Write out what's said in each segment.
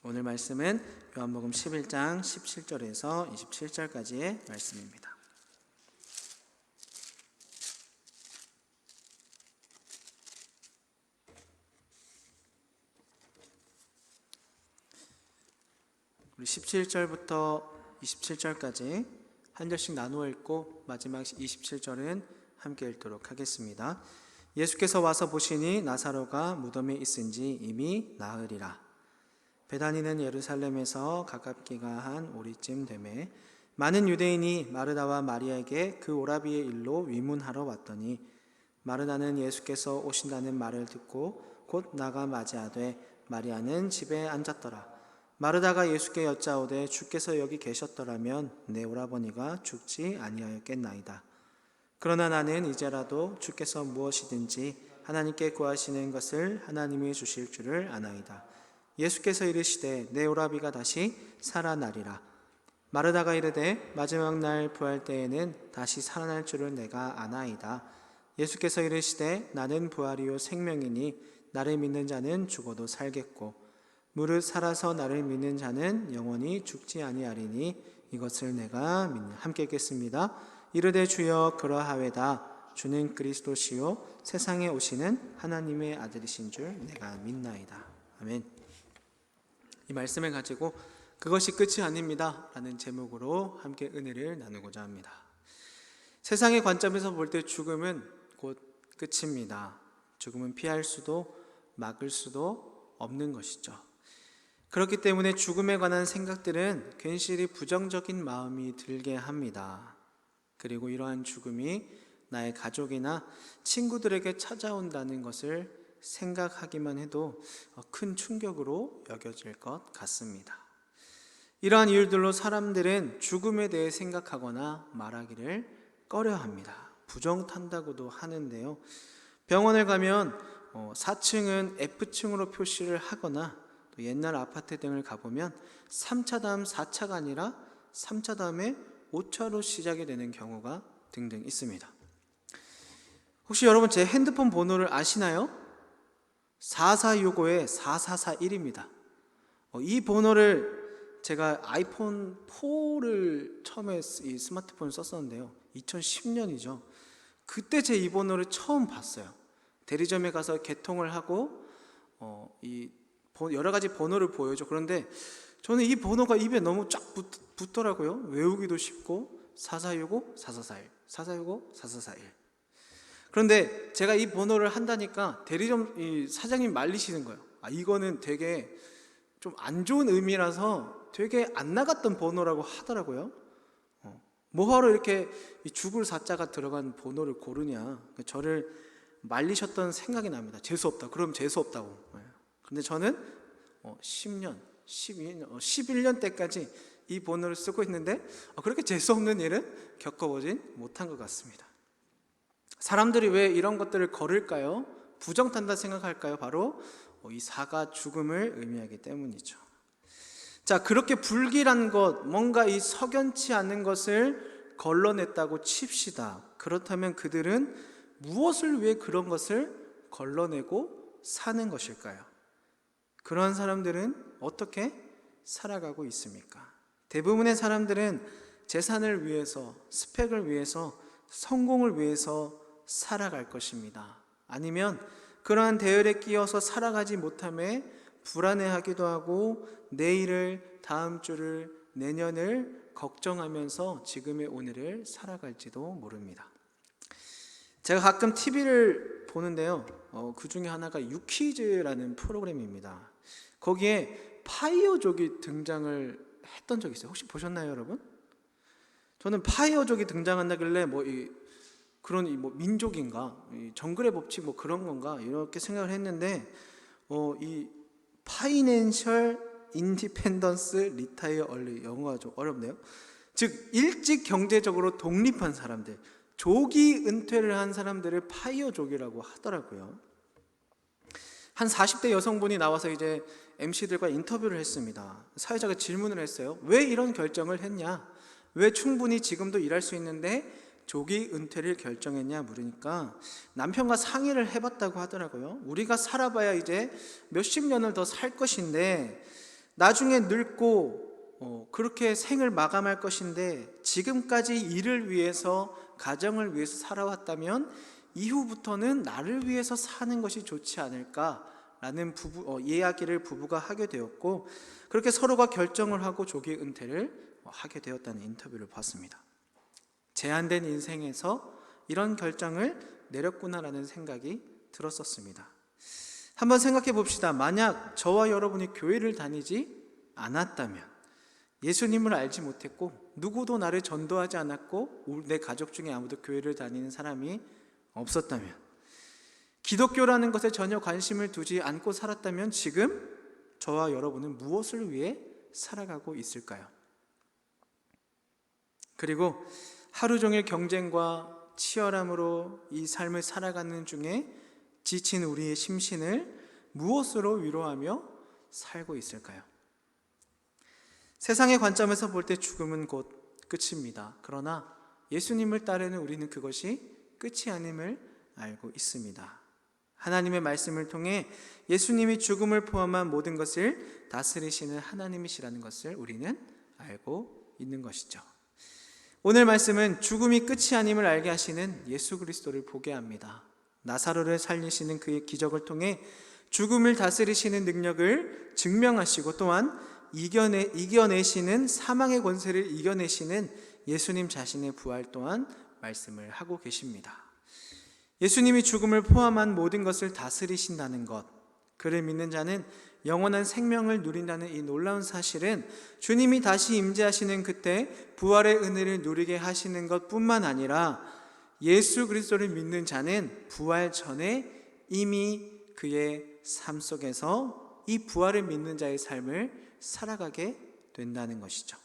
오늘 말씀은 요한복음 11장 17절에서 27절까지의 말씀입니다. 우리 17절부터 27절까지 한 절씩 나누어 읽고 마지막 27절은 함께 읽도록 하겠습니다. 예수께서 와서 보시니 나사로가 무덤에 있은지 이미 나으리라. 베다니는 예루살렘에서 가깝기가 한 오리쯤 되매 많은 유대인이 마르다와 마리아에게 그 오라비의 일로 위문하러 왔더니 마르다는 예수께서 오신다는 말을 듣고 곧 나가 맞이하되 마리아는 집에 앉았더라. 마르다가 예수께 여짜오되 주께서 여기 계셨더라면 내 오라버니가 죽지 아니하였겠나이다. 그러나 나는 이제라도 주께서 무엇이든지 하나님께 구하시는 것을 하나님이 주실 줄을 아나이다. 예수께서 이르시되 내 오라비가 다시 살아나리라. 마르다가 이르되 마지막 날 부활 때에는 다시 살아날 줄을 내가 아나이다. 예수께서 이르시되 나는 부활이요 생명이니 나를 믿는 자는 죽어도 살겠고 무릇 살아서 나를 믿는 자는 영원히 죽지 아니하리니 이것을 내가 믿는. 함께 읽겠습니다. 이르되 주여 그러하외다. 주는 그리스도시요 세상에 오시는 하나님의 아들이신 줄 내가 믿나이다. 아멘. 이 말씀을 가지고 그것이 끝이 아닙니다 라는 제목으로 함께 은혜를 나누고자 합니다. 세상의 관점에서 볼 때 죽음은 곧 끝입니다. 죽음은 피할 수도 막을 수도 없는 것이죠. 그렇기 때문에 죽음에 관한 생각들은 괜시리 부정적인 마음이 들게 합니다. 그리고 이러한 죽음이 나의 가족이나 친구들에게 찾아온다는 것을 생각하기만 해도 큰 충격으로 여겨질 것 같습니다. 이러한 이유들로 사람들은 죽음에 대해 생각하거나 말하기를 꺼려합니다. 부정탄다고도 하는데요. 병원을 가면 4층은 F층으로 표시를 하거나 또 옛날 아파트 등을 가보면 3차 다음 4차가 아니라 3차 다음에 5차로 시작이 되는 경우가 등등 있습니다. 혹시 여러분 제 핸드폰 번호를 아시나요? 4465에 4441입니다. 이 번호를 제가 아이폰 4를 처음에 이 스마트폰을 썼었는데요. 2010년이죠. 그때 제 이 번호를 처음 봤어요. 대리점에 가서 개통을 하고 여러 가지 번호를 보여줘. 그런데 저는 이 번호가 입에 너무 쫙 붙더라고요. 외우기도 쉽고 4465, 4441, 4465, 4441. 그런데 제가 이 번호를 한다니까 대리점 사장님 말리시는 거예요. 이거는 되게 좀 안 좋은 의미라서 되게 안 나갔던 번호라고 하더라고요. 뭐하러 이렇게 죽을 사자가 들어간 번호를 고르냐. 저를 말리셨던 생각이 납니다. 재수없다. 그럼 재수없다고. 근데 저는 10년, 12년, 11년 때까지 이 번호를 쓰고 있는데 그렇게 재수없는 일은 겪어보진 못한 것 같습니다. 사람들이 왜 이런 것들을 거를까요? 부정탄다 생각할까요? 바로 이 사가 죽음을 의미하기 때문이죠. 자, 그렇게 불길한 것, 뭔가 이 석연치 않은 것을 걸러냈다고 칩시다. 그렇다면 그들은 무엇을 위해 그런 것을 걸러내고 사는 것일까요? 그런 사람들은 어떻게 살아가고 있습니까? 대부분의 사람들은 재산을 위해서, 스펙을 위해서, 성공을 위해서 살아갈 것입니다. 아니면 그러한 대열에 끼어서 살아가지 못함에 불안해하기도 하고 내일을, 다음 주를, 내년을 걱정하면서 지금의 오늘을 살아갈지도 모릅니다. 제가 가끔 TV를 보는데요. 그 중에 하나가 유퀴즈라는 프로그램입니다. 거기에 파이어족이 등장을 했던 적이 있어요. 혹시 보셨나요, 여러분? 저는 파이어족이 등장한다길래 그런 민족인가, 정글의 법칙 그런 건가 이렇게 생각을 했는데 이 파이낸셜 인디펜던스 리타이어 얼리, 영어가 좀 어렵네요. 즉 일찍 경제적으로 독립한 사람들, 조기 은퇴를 한 사람들을 파이어족이라고 하더라고요. 한 40대 여성분이 나와서 이제 MC들과 인터뷰를 했습니다. 사회자가 질문을 했어요. 왜 이런 결정을 했냐? 왜 충분히 지금도 일할 수 있는데 조기 은퇴를 결정했냐 물으니까 남편과 상의를 해봤다고 하더라고요. 우리가 살아봐야 이제 몇십 년을 더 살 것인데 나중에 늙고 그렇게 생을 마감할 것인데 지금까지 일을 위해서, 가정을 위해서 살아왔다면 이후부터는 나를 위해서 사는 것이 좋지 않을까라는 이야기를 부부가 하게 되었고, 그렇게 서로가 결정을 하고 조기 은퇴를 하게 되었다는 인터뷰를 봤습니다. 제한된 인생에서 이런 결정을 내렸구나라는 생각이 들었었습니다. 한번 생각해 봅시다. 만약 저와 여러분이 교회를 다니지 않았다면, 예수님을 알지 못했고 누구도 나를 전도하지 않았고 내 가족 중에 아무도 교회를 다니는 사람이 없었다면, 기독교라는 것에 전혀 관심을 두지 않고 살았다면 지금 저와 여러분은 무엇을 위해 살아가고 있을까요? 그리고 하루 종일 경쟁과 치열함으로 이 삶을 살아가는 중에 지친 우리의 심신을 무엇으로 위로하며 살고 있을까요? 세상의 관점에서 볼 때 죽음은 곧 끝입니다. 그러나 예수님을 따르는 우리는 그것이 끝이 아님을 알고 있습니다. 하나님의 말씀을 통해 예수님이 죽음을 포함한 모든 것을 다스리시는 하나님이시라는 것을 우리는 알고 있는 것이죠. 오늘 말씀은 죽음이 끝이 아님을 알게 하시는 예수 그리스도를 보게 합니다. 나사로를 살리시는 그의 기적을 통해 죽음을 다스리시는 능력을 증명하시고, 또한 이겨내시는 사망의 권세를 이겨내시는 예수님 자신의 부활 또한 말씀을 하고 계십니다. 예수님이 죽음을 포함한 모든 것을 다스리신다는 것, 그를 믿는 자는 영원한 생명을 누린다는 이 놀라운 사실은 주님이 다시 임재하시는 그때 부활의 은혜를 누리게 하시는 것뿐만 아니라 예수 그리스도를 믿는 자는 부활 전에 이미 그의 삶 속에서 이 부활을 믿는 자의 삶을 살아가게 된다는 것이죠.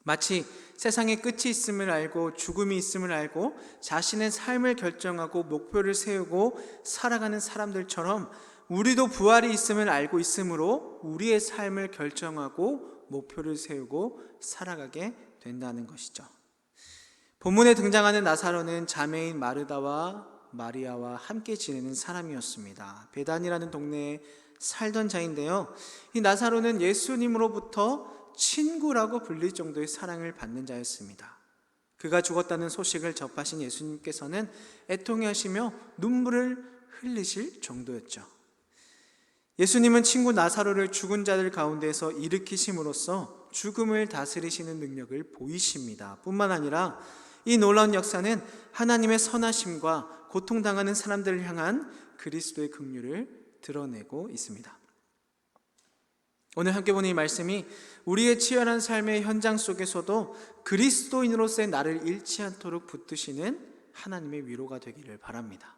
마치 세상에 끝이 있음을 알고 죽음이 있음을 알고 자신의 삶을 결정하고 목표를 세우고 살아가는 사람들처럼 우리도 부활이 있음을 알고 있으므로 우리의 삶을 결정하고 목표를 세우고 살아가게 된다는 것이죠. 본문에 등장하는 나사로는 자매인 마르다와 마리아와 함께 지내는 사람이었습니다. 베단이라는 동네에 살던 자인데요, 이 나사로는 예수님으로부터 친구라고 불릴 정도의 사랑을 받는 자였습니다. 그가 죽었다는 소식을 접하신 예수님께서는 애통해하시며 눈물을 흘리실 정도였죠. 예수님은 친구 나사로를 죽은 자들 가운데서 일으키심으로써 죽음을 다스리시는 능력을 보이십니다. 뿐만 아니라 이 놀라운 역사는 하나님의 선하심과 고통당하는 사람들을 향한 그리스도의 긍휼을 드러내고 있습니다. 오늘 함께 보는 이 말씀이 우리의 치열한 삶의 현장 속에서도 그리스도인으로서의 나를 잃지 않도록 붙드시는 하나님의 위로가 되기를 바랍니다.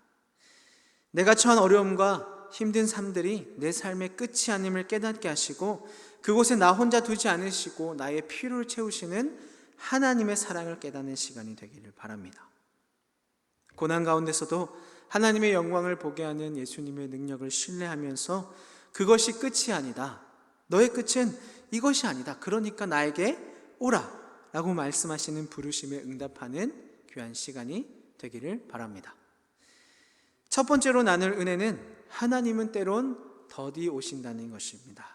내가 처한 어려움과 힘든 삶들이 내 삶의 끝이 아님을 깨닫게 하시고 그곳에 나 혼자 두지 않으시고 나의 필요를 채우시는 하나님의 사랑을 깨닫는 시간이 되기를 바랍니다. 고난 가운데서도 하나님의 영광을 보게 하는 예수님의 능력을 신뢰하면서 그것이 끝이 아니다, 너의 끝은 이것이 아니다, 그러니까 나에게 오라 라고 말씀하시는 부르심에 응답하는 귀한 시간이 되기를 바랍니다. 첫 번째로 나눌 은혜는 하나님은 때론 더디 오신다는 것입니다.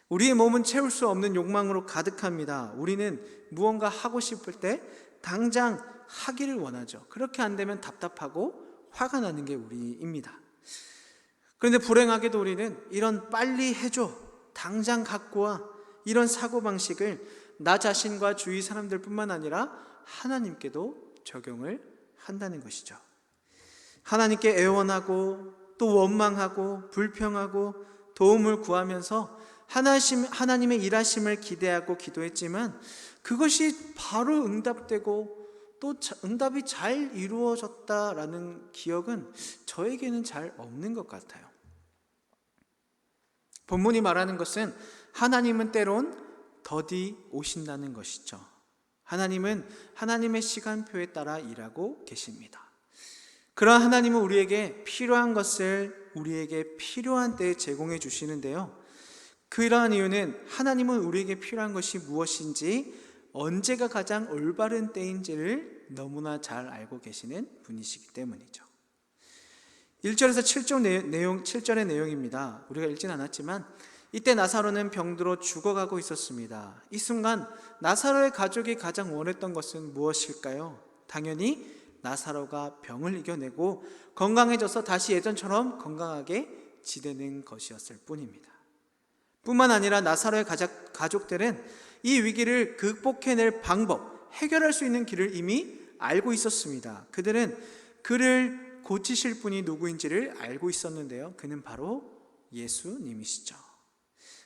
우리의 몸은 채울 수 없는 욕망으로 가득합니다. 우리는 무언가 하고 싶을 때 당장 하기를 원하죠. 그렇게 안 되면 답답하고 화가 나는 게 우리입니다. 그런데 불행하게도 우리는 이런 빨리 해줘, 당장 갖고 와, 이런 사고방식을 나 자신과 주위 사람들뿐만 아니라 하나님께도 적용을 한다는 것이죠. 하나님께 애원하고 또 원망하고 불평하고 도움을 구하면서 하나님의 일하심을 기대하고 기도했지만 그것이 바로 응답되고 또 응답이 잘 이루어졌다라는 기억은 저에게는 잘 없는 것 같아요. 본문이 말하는 것은 하나님은 때론 더디 오신다는 것이죠. 하나님은 하나님의 시간표에 따라 일하고 계십니다. 그러한 하나님은 우리에게 필요한 것을 우리에게 필요한 때에 제공해 주시는데요, 그러한 이유는 하나님은 우리에게 필요한 것이 무엇인지, 언제가 가장 올바른 때인지를 너무나 잘 알고 계시는 분이시기 때문이죠. 1절에서 7절의 내용입니다. 우리가 읽진 않았지만 이때 나사로는 병들어 죽어가고 있었습니다. 이 순간 나사로의 가족이 가장 원했던 것은 무엇일까요? 당연히 나사로가 병을 이겨내고 건강해져서 다시 예전처럼 건강하게 지내는 것이었을 뿐입니다. 뿐만 아니라 나사로의 가족들은 이 위기를 극복해낼 방법, 해결할 수 있는 길을 이미 알고 있었습니다. 그들은 그를 고치실 분이 누구인지를 알고 있었는데요. 그는 바로 예수님이시죠.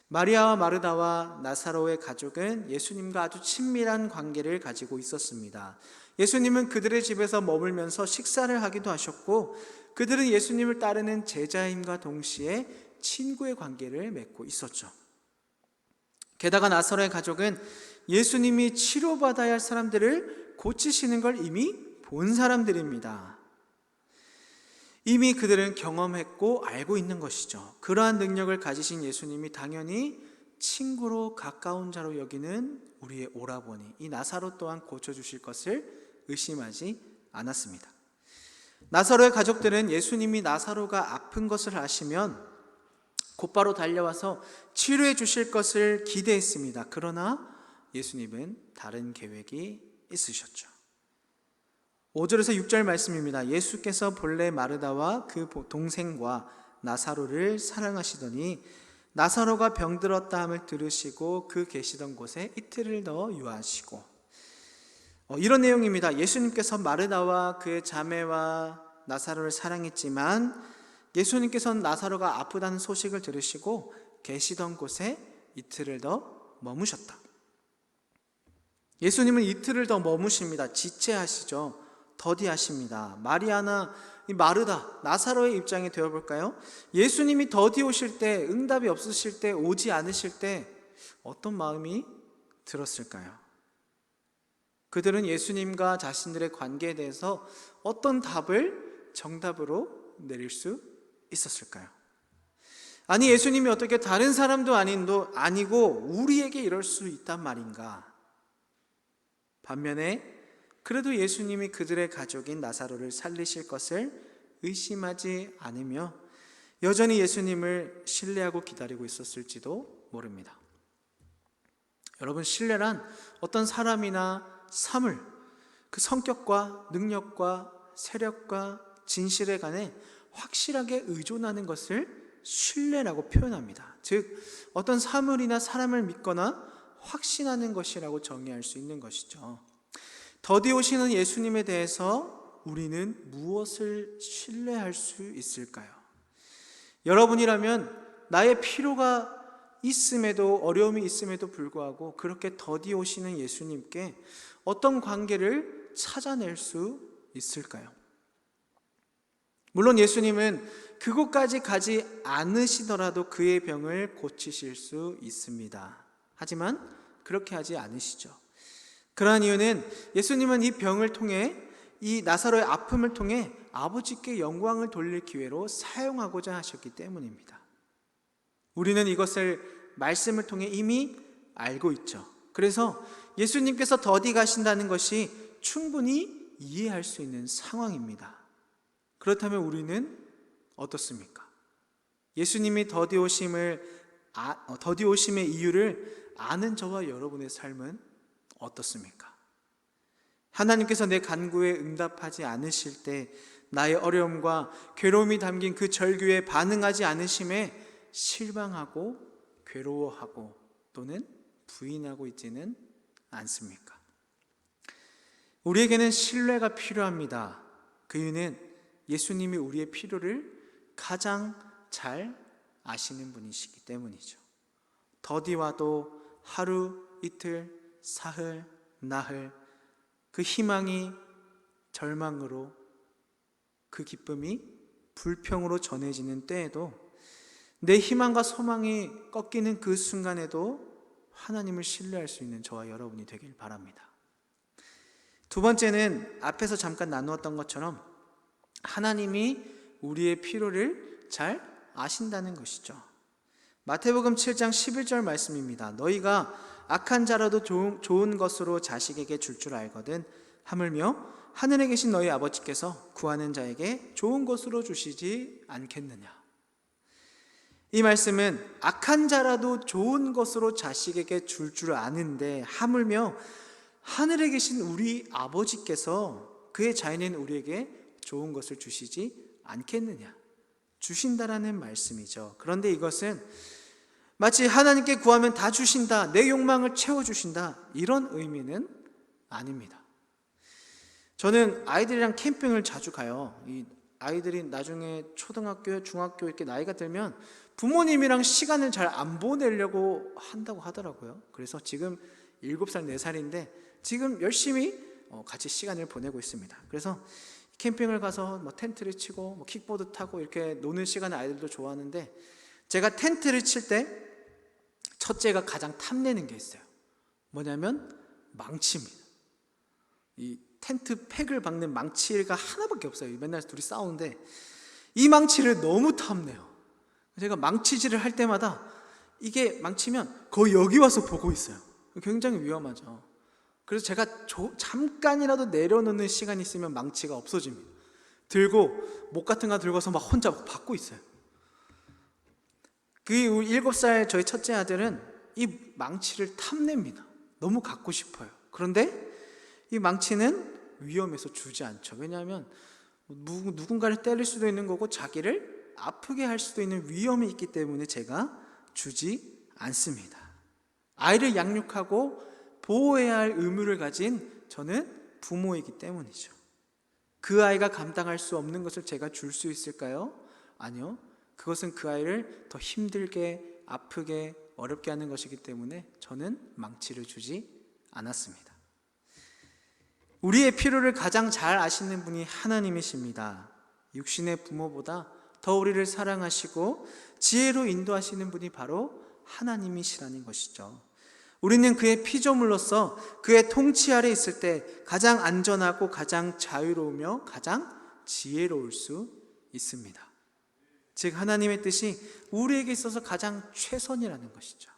마리아와 마르다와 나사로의 가족은 예수님과 아주 친밀한 관계를 가지고 있었습니다. 예수님은 그들의 집에서 머물면서 식사를 하기도 하셨고, 그들은 예수님을 따르는 제자임과 동시에 친구의 관계를 맺고 있었죠. 게다가 나사로의 가족은 예수님이 치료받아야 할 사람들을 고치시는 걸 이미 본 사람들입니다. 이미 그들은 경험했고 알고 있는 것이죠. 그러한 능력을 가지신 예수님이 당연히 친구로 가까운 자로 여기는 우리의 오라버니, 이 나사로 또한 고쳐주실 것을 의심하지 않았습니다. 나사로의 가족들은 예수님이 나사로가 아픈 것을 아시면 곧바로 달려와서 치료해 주실 것을 기대했습니다. 그러나 예수님은 다른 계획이 있으셨죠. 5절에서 6절 말씀입니다. 예수께서 본래 마르다와 그 동생과 나사로를 사랑하시더니 나사로가 병들었다 함을 들으시고 그 계시던 곳에 이틀을 더 유하시고, 이런 내용입니다. 예수님께서 마르다와 그의 자매와 나사로를 사랑했지만 예수님께서는 나사로가 아프다는 소식을 들으시고 계시던 곳에 이틀을 더 머무셨다. 예수님은 이틀을 더 머무십니다. 지체하시죠. 더디하십니다. 마리아나 마르다, 나사로의 입장이 되어볼까요? 예수님이 더디 오실 때, 응답이 없으실 때, 오지 않으실 때 어떤 마음이 들었을까요? 그들은 예수님과 자신들의 관계에 대해서 어떤 답을 정답으로 내릴 수 있었을까요? 아니, 예수님이 어떻게 다른 사람도 아니고 우리에게 이럴 수 있단 말인가? 반면에 그래도 예수님이 그들의 가족인 나사로를 살리실 것을 의심하지 않으며 여전히 예수님을 신뢰하고 기다리고 있었을지도 모릅니다. 여러분, 신뢰란 어떤 사람이나 사물, 그 성격과 능력과 세력과 진실에 관해 확실하게 의존하는 것을 신뢰라고 표현합니다. 즉, 어떤 사물이나 사람을 믿거나 확신하는 것이라고 정의할 수 있는 것이죠. 더디 오시는 예수님에 대해서 우리는 무엇을 신뢰할 수 있을까요? 여러분이라면 나의 필요가 있음에도, 어려움이 있음에도 불구하고 그렇게 더디 오시는 예수님께 어떤 관계를 찾아낼 수 있을까요? 물론 예수님은 그곳까지 가지 않으시더라도 그의 병을 고치실 수 있습니다. 하지만 그렇게 하지 않으시죠. 그러한 이유는 예수님은 이 병을 통해, 이 나사로의 아픔을 통해 아버지께 영광을 돌릴 기회로 사용하고자 하셨기 때문입니다. 우리는 이것을 말씀을 통해 이미 알고 있죠. 그래서 예수님께서 더디 가신다는 것이 충분히 이해할 수 있는 상황입니다. 그렇다면 우리는 어떻습니까? 예수님이 더디 오심의 이유를 아는 저와 여러분의 삶은 어떻습니까? 하나님께서 내 간구에 응답하지 않으실 때 나의 어려움과 괴로움이 담긴 그 절규에 반응하지 않으심에 실망하고 괴로워하고 또는 부인하고 있지는 않습니까? 우리에게는 신뢰가 필요합니다. 그 이유는 예수님이 우리의 필요를 가장 잘 아시는 분이시기 때문이죠. 더디 와도 하루, 이틀, 사흘, 나흘, 그 희망이 절망으로, 그 기쁨이 불평으로 전해지는 때에도, 내 희망과 소망이 꺾이는 그 순간에도 하나님을 신뢰할 수 있는 저와 여러분이 되길 바랍니다. 두 번째는 앞에서 잠깐 나누었던 것처럼 하나님이 우리의 필요를 잘 아신다는 것이죠. 마태복음 7장 11절 말씀입니다. 너희가 악한 자라도 좋은 것으로 자식에게 줄 줄 알거든 하물며 하늘에 계신 너희 아버지께서 구하는 자에게 좋은 것으로 주시지 않겠느냐. 이 말씀은 악한 자라도 좋은 것으로 자식에게 줄 아는데 하물며 하늘에 계신 우리 아버지께서 그의 자녀인 우리에게 좋은 것을 주시지 않겠느냐, 주신다라는 말씀이죠. 그런데 이것은 마치 하나님께 구하면 다 주신다, 내 욕망을 채워주신다, 이런 의미는 아닙니다. 저는 아이들이랑 캠핑을 자주 가요. 이 아이들이 나중에 초등학교, 중학교 이렇게 나이가 들면 부모님이랑 시간을 잘 안 보내려고 한다고 하더라고요. 그래서 지금 7살, 4살인데 지금 열심히 같이 시간을 보내고 있습니다. 그래서 캠핑을 가서 뭐 텐트를 치고 뭐 킥보드 타고 이렇게 노는 시간을 아이들도 좋아하는데, 제가 텐트를 칠 때 첫째가 가장 탐내는 게 있어요. 뭐냐면 망치입니다. 이 텐트 팩을 박는 망치가 하나밖에 없어요. 맨날 둘이 싸우는데 이 망치를 너무 탐내요. 제가 망치질을 할 때마다 이게 망치면 거의 여기 와서 보고 있어요. 굉장히 위험하죠. 그래서 제가 잠깐이라도 내려놓는 시간이 있으면 망치가 없어집니다. 들고 목 같은 거 들고서 막 혼자 박고 있어요. 그 7살 저희 첫째 아들은 이 망치를 탐냅니다. 너무 갖고 싶어요. 그런데 이 망치는 위험해서 주지 않죠. 왜냐하면 누군가를 때릴 수도 있는 거고 자기를 아프게 할 수도 있는 위험이 있기 때문에 제가 주지 않습니다. 아이를 양육하고 보호해야 할 의무를 가진 저는 부모이기 때문이죠. 그 아이가 감당할 수 없는 것을 제가 줄 수 있을까요? 아니요. 그것은 그 아이를 더 힘들게, 아프게, 어렵게 하는 것이기 때문에 저는 망치를 주지 않았습니다. 우리의 필요를 가장 잘 아시는 분이 하나님이십니다. 육신의 부모보다 더 우리를 사랑하시고 지혜로 인도하시는 분이 바로 하나님이시라는 것이죠. 우리는 그의 피조물로서 그의 통치 아래 있을 때 가장 안전하고 가장 자유로우며 가장 지혜로울 수 있습니다. 즉 하나님의 뜻이 우리에게 있어서 가장 최선이라는 것이죠.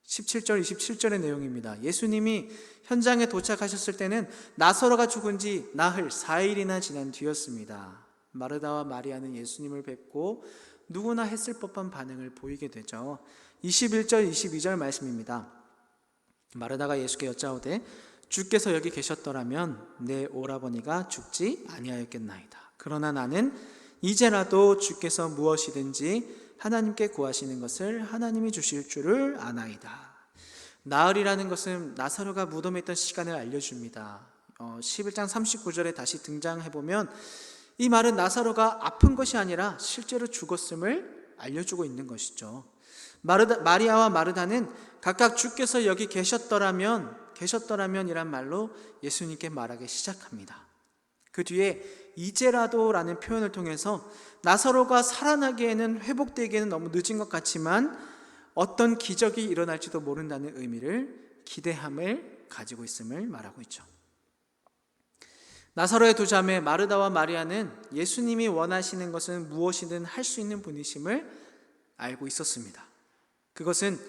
17절, 27절의 내용입니다. 예수님이 현장에 도착하셨을 때는 나사로가 죽은 지 나흘 4일이나 지난 뒤였습니다. 마르다와 마리아는 예수님을 뵙고 누구나 했을 법한 반응을 보이게 되죠. 21절, 22절 말씀입니다. 마르다가 예수께 여짜오되 주께서 여기 계셨더라면 내 오라버니가 죽지 아니하였겠나이다. 그러나 나는 이제라도 주께서 무엇이든지 하나님께 구하시는 것을 하나님이 주실 줄을 아나이다. 나흘이라는 것은 나사로가 무덤에 있던 시간을 알려줍니다. 11장 39절에 다시 등장해보면 이 말은 나사로가 아픈 것이 아니라 실제로 죽었음을 알려주고 있는 것이죠. 마리아와 마르다는 각각 주께서 여기 계셨더라면 이란 말로 예수님께 말하기 시작합니다. 그 뒤에 이제라도 라는 표현을 통해서 나사로가 살아나기에는, 회복되기에는 너무 늦은 것 같지만 어떤 기적이 일어날지도 모른다는 의미를, 기대함을 가지고 있음을 말하고 있죠. 나사로의 두 자매 마르다와 마리아는 예수님이 원하시는 것은 무엇이든 할 수 있는 분이심을 알고 있었습니다. 그것은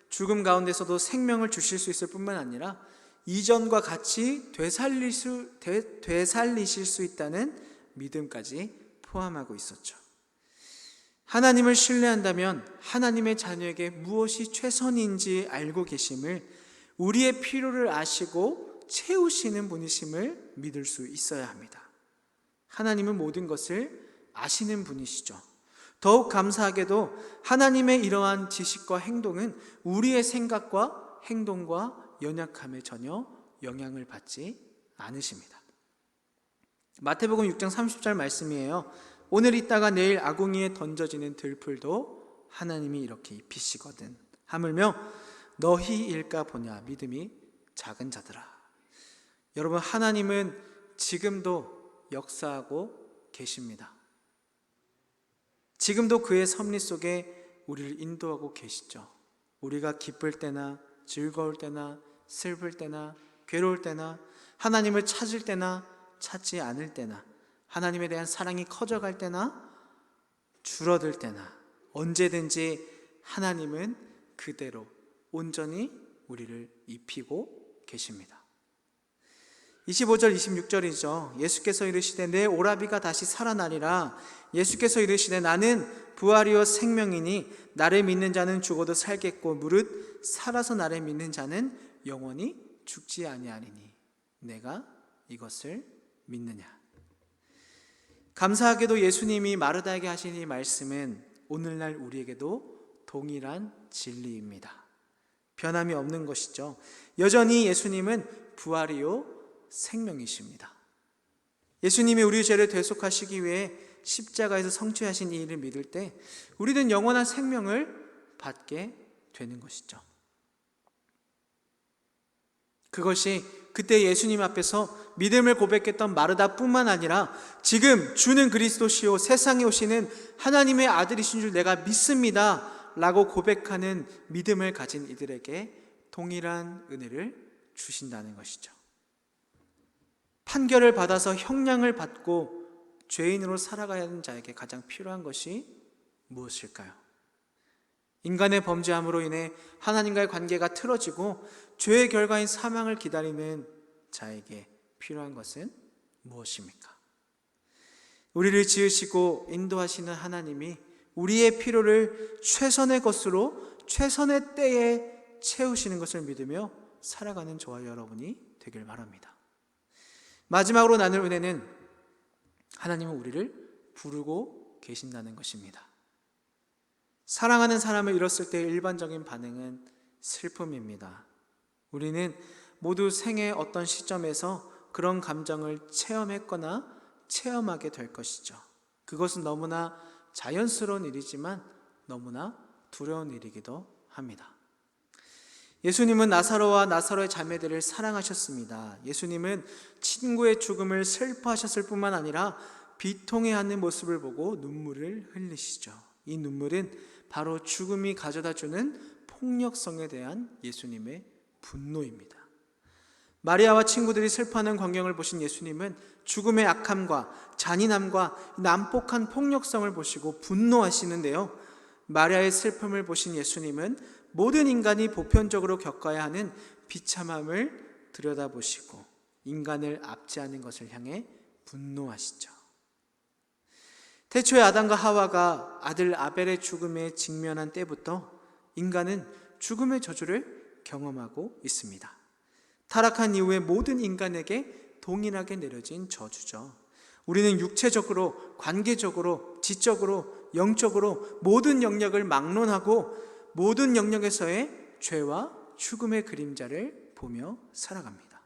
죽음 가운데서도 생명을 주실 수 있을 뿐만 아니라 이전과 같이 되살리실 수 있다는 믿음까지 포함하고 있었죠. 하나님을 신뢰한다면 하나님의 자녀에게 무엇이 최선인지 알고 계심을, 우리의 필요를 아시고 채우시는 분이심을 믿을 수 있어야 합니다. 하나님은 모든 것을 아시는 분이시죠. 더욱 감사하게도 하나님의 이러한 지식과 행동은 우리의 생각과 행동과 연약함에 전혀 영향을 받지 않으십니다. 마태복음 6장 30절 말씀이에요. 오늘 있다가 내일 아궁이에 던져지는 들풀도 하나님이 이렇게 입히시거든. 하물며 너희 일까 보냐 믿음이 작은 자들아. 여러분, 하나님은 지금도 역사하고 계십니다. 지금도 그의 섭리 속에 우리를 인도하고 계시죠. 우리가 기쁠 때나 즐거울 때나 슬플 때나 괴로울 때나 하나님을 찾을 때나 찾지 않을 때나 하나님에 대한 사랑이 커져갈 때나 줄어들 때나 언제든지 하나님은 그대로 온전히 우리를 입히고 계십니다. 25절 26절이죠. 예수께서 이르시되 내 오라비가 다시 살아나리라. 예수께서 이르시되 나는 부활이요 생명이니 나를 믿는 자는 죽어도 살겠고 무릇 살아서 나를 믿는 자는 영원히 죽지 아니하리니 내가 이것을 믿느냐. 감사하게도 예수님이 마르다에게 하신 이 말씀은 오늘날 우리에게도 동일한 진리입니다. 변함이 없는 것이죠. 여전히 예수님은 부활이요 생명이십니다. 예수님이 우리 죄를 대속하시기 위해 십자가에서 성취하신 이 일을 믿을 때 우리는 영원한 생명을 받게 되는 것이죠. 그것이 그때 예수님 앞에서 믿음을 고백했던 마르다뿐만 아니라 지금 주는 그리스도시요 세상에 오시는 하나님의 아들이신 줄 내가 믿습니다 라고 고백하는 믿음을 가진 이들에게 동일한 은혜를 주신다는 것이죠. 판결을 받아서 형량을 받고 죄인으로 살아가야 하는 자에게 가장 필요한 것이 무엇일까요? 인간의 범죄함으로 인해 하나님과의 관계가 틀어지고 죄의 결과인 사망을 기다리는 자에게 필요한 것은 무엇입니까? 우리를 지으시고 인도하시는 하나님이 우리의 필요를 최선의 것으로 최선의 때에 채우시는 것을 믿으며 살아가는 저와 여러분이 되길 바랍니다. 마지막으로 나눌 은혜는 하나님은 우리를 부르고 계신다는 것입니다. 사랑하는 사람을 잃었을 때의 일반적인 반응은 슬픔입니다. 우리는 모두 생의 어떤 시점에서 그런 감정을 체험했거나 체험하게 될 것이죠. 그것은 너무나 자연스러운 일이지만 너무나 두려운 일이기도 합니다. 예수님은 나사로와 나사로의 자매들을 사랑하셨습니다. 예수님은 친구의 죽음을 슬퍼하셨을 뿐만 아니라 비통해하는 모습을 보고 눈물을 흘리시죠. 이 눈물은 바로 죽음이 가져다주는 폭력성에 대한 예수님의 분노입니다. 마리아와 친구들이 슬퍼하는 광경을 보신 예수님은 죽음의 악함과 잔인함과 난폭한 폭력성을 보시고 분노하시는데요. 마리아의 슬픔을 보신 예수님은 모든 인간이 보편적으로 겪어야 하는 비참함을 들여다보시고 인간을 압제하는 것을 향해 분노하시죠. 태초에 아담과 하와가 아들 아벨의 죽음에 직면한 때부터 인간은 죽음의 저주를 경험하고 있습니다. 타락한 이후에 모든 인간에게 동일하게 내려진 저주죠. 우리는 육체적으로, 관계적으로, 지적으로, 영적으로 모든 영역을 막론하고 모든 영역에서의 죄와 죽음의 그림자를 보며 살아갑니다.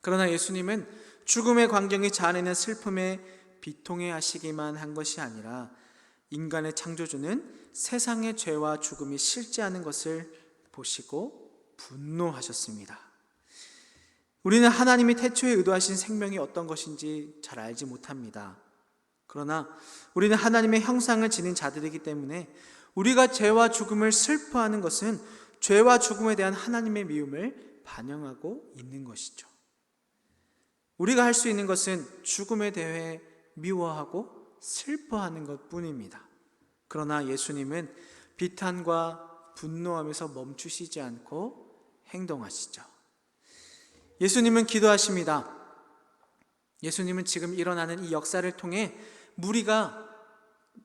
그러나 예수님은 죽음의 광경이 자아내는 슬픔에 비통해 하시기만 한 것이 아니라 인간의 창조주는 세상의 죄와 죽음이 실제하는 것을 보시고 분노하셨습니다. 우리는 하나님이 태초에 의도하신 생명이 어떤 것인지 잘 알지 못합니다. 그러나 우리는 하나님의 형상을 지닌 자들이기 때문에 우리가 죄와 죽음을 슬퍼하는 것은 죄와 죽음에 대한 하나님의 미움을 반영하고 있는 것이죠. 우리가 할 수 있는 것은 죽음에 대해 미워하고 슬퍼하는 것뿐입니다. 그러나 예수님은 비탄과 분노하면서 멈추시지 않고 행동하시죠. 예수님은 기도하십니다. 예수님은 지금 일어나는 이 역사를 통해 무리가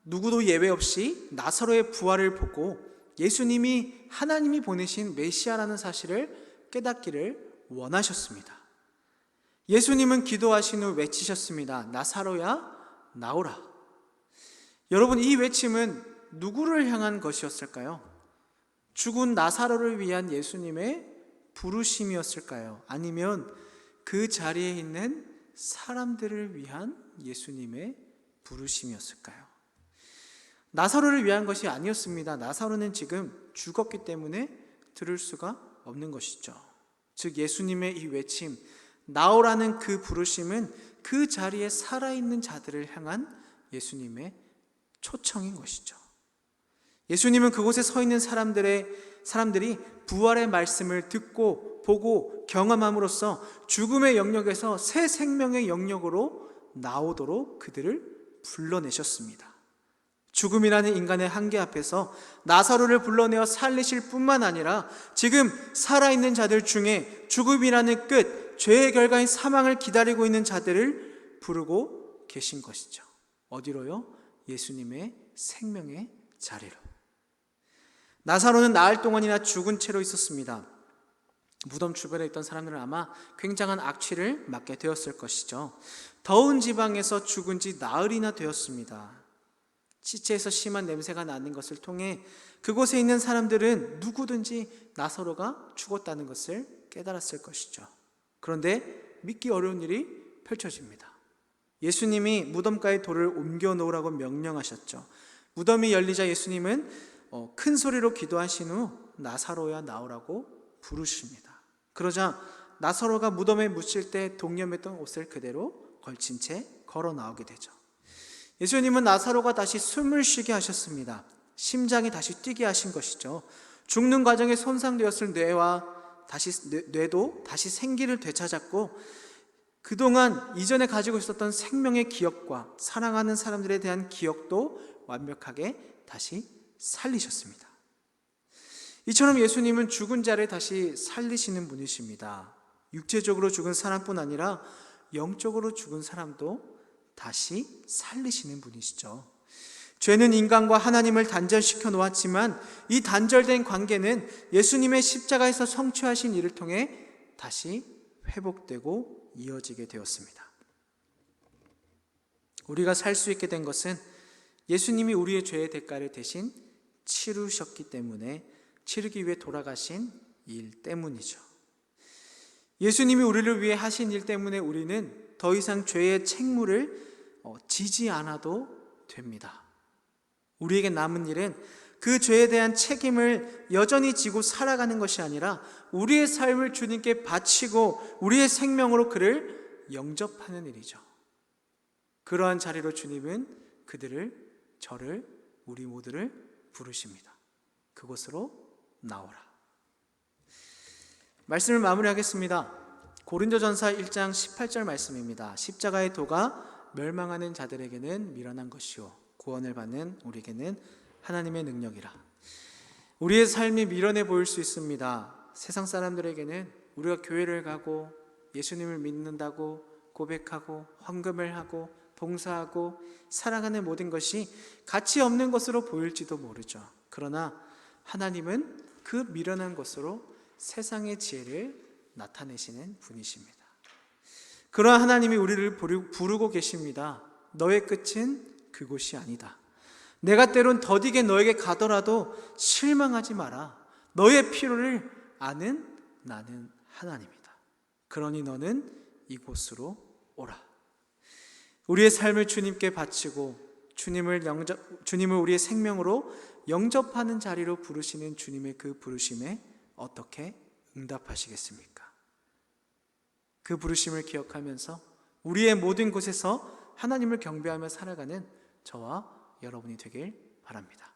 누구도 예외 없이 나사로의 부활을 보고 예수님이 하나님이 보내신 메시아라는 사실을 깨닫기를 원하셨습니다. 예수님은 기도하신 후 외치셨습니다. 나사로야 나오라. 여러분, 이 외침은 누구를 향한 것이었을까요? 죽은 나사로를 위한 예수님의 부르심이었을까요? 아니면 그 자리에 있는 사람들을 위한 예수님의 부르심이었을까요? 나사로를 위한 것이 아니었습니다. 나사로는 지금 죽었기 때문에 들을 수가 없는 것이죠. 즉 예수님의 이 외침, 나오라는 그 부르심은 그 자리에 살아있는 자들을 향한 예수님의 초청인 것이죠. 예수님은 그곳에 서 있는 사람들이 부활의 말씀을 듣고 보고 경험함으로써 죽음의 영역에서 새 생명의 영역으로 나오도록 그들을 불러내셨습니다. 죽음이라는 인간의 한계 앞에서 나사로를 불러내어 살리실 뿐만 아니라 지금 살아있는 자들 중에 죽음이라는 끝, 죄의 결과인 사망을 기다리고 있는 자들을 부르고 계신 것이죠. 어디로요? 예수님의 생명의 자리로. 나사로는 나흘 동안이나 죽은 채로 있었습니다. 무덤 주변에 있던 사람들은 아마 굉장한 악취를 맡게 되었을 것이죠. 더운 지방에서 죽은 지 나흘이나 되었습니다. 시체에서 심한 냄새가 나는 것을 통해 그곳에 있는 사람들은 누구든지 나사로가 죽었다는 것을 깨달았을 것이죠. 그런데 믿기 어려운 일이 펼쳐집니다. 예수님이 무덤가에 돌을 옮겨 놓으라고 명령하셨죠. 무덤이 열리자 예수님은 큰 소리로 기도하신 후 나사로야 나오라고 부르십니다. 그러자 나사로가 무덤에 묻힐 때 동염했던 옷을 그대로 걸친 채 걸어 나오게 되죠. 예수님은 나사로가 다시 숨을 쉬게 하셨습니다. 심장이 다시 뛰게 하신 것이죠. 죽는 과정에 손상되었을 뇌도 다시 생기를 되찾았고, 그동안 이전에 가지고 있었던 생명의 기억과 사랑하는 사람들에 대한 기억도 완벽하게 다시 살리셨습니다. 이처럼 예수님은 죽은 자를 다시 살리시는 분이십니다. 육체적으로 죽은 사람뿐 아니라 영적으로 죽은 사람도 다시 살리시는 분이시죠. 죄는 인간과 하나님을 단절시켜 놓았지만 이 단절된 관계는 예수님의 십자가에서 성취하신 일을 통해 다시 회복되고 이어지게 되었습니다. 우리가 살 수 있게 된 것은 예수님이 우리의 죄의 대가를 대신 치르셨기 때문에, 치르기 위해 돌아가신 일 때문이죠. 예수님이 우리를 위해 하신 일 때문에 우리는 더 이상 죄의 책무를 지지 않아도 됩니다. 우리에게 남은 일은 그 죄에 대한 책임을 여전히 지고 살아가는 것이 아니라 우리의 삶을 주님께 바치고 우리의 생명으로 그를 영접하는 일이죠. 그러한 자리로 주님은 그들을, 저를, 우리 모두를 부르십니다. 그곳으로 나오라. 말씀을 마무리하겠습니다. 고린도전서 1장 18절 말씀입니다. 십자가의 도가 멸망하는 자들에게는 미련한 것이요 구원을 받는 우리에게는 하나님의 능력이라. 우리의 삶이 미련해 보일 수 있습니다. 세상 사람들에게는 우리가 교회를 가고 예수님을 믿는다고 고백하고 헌금을 하고 봉사하고 살아가는 모든 것이 가치 없는 것으로 보일지도 모르죠. 그러나 하나님은 그 미련한 것으로 세상의 지혜를 나타내시는 분이십니다. 그러한 하나님이 우리를 부르고 계십니다. 너의 끝은 그곳이 아니다. 내가 때론 더디게 너에게 가더라도 실망하지 마라. 너의 필요를 아는 나는 하나님이다. 그러니 너는 이곳으로 오라. 우리의 삶을 주님께 바치고 주님을 우리의 생명으로 영접하는 자리로 부르시는 주님의 그 부르심에 어떻게 응답하시겠습니까? 그 부르심을 기억하면서 우리의 모든 곳에서 하나님을 경배하며 살아가는 저와 여러분이 되길 바랍니다.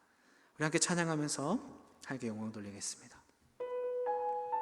우리 함께 찬양하면서 하나님께 영광 돌리겠습니다.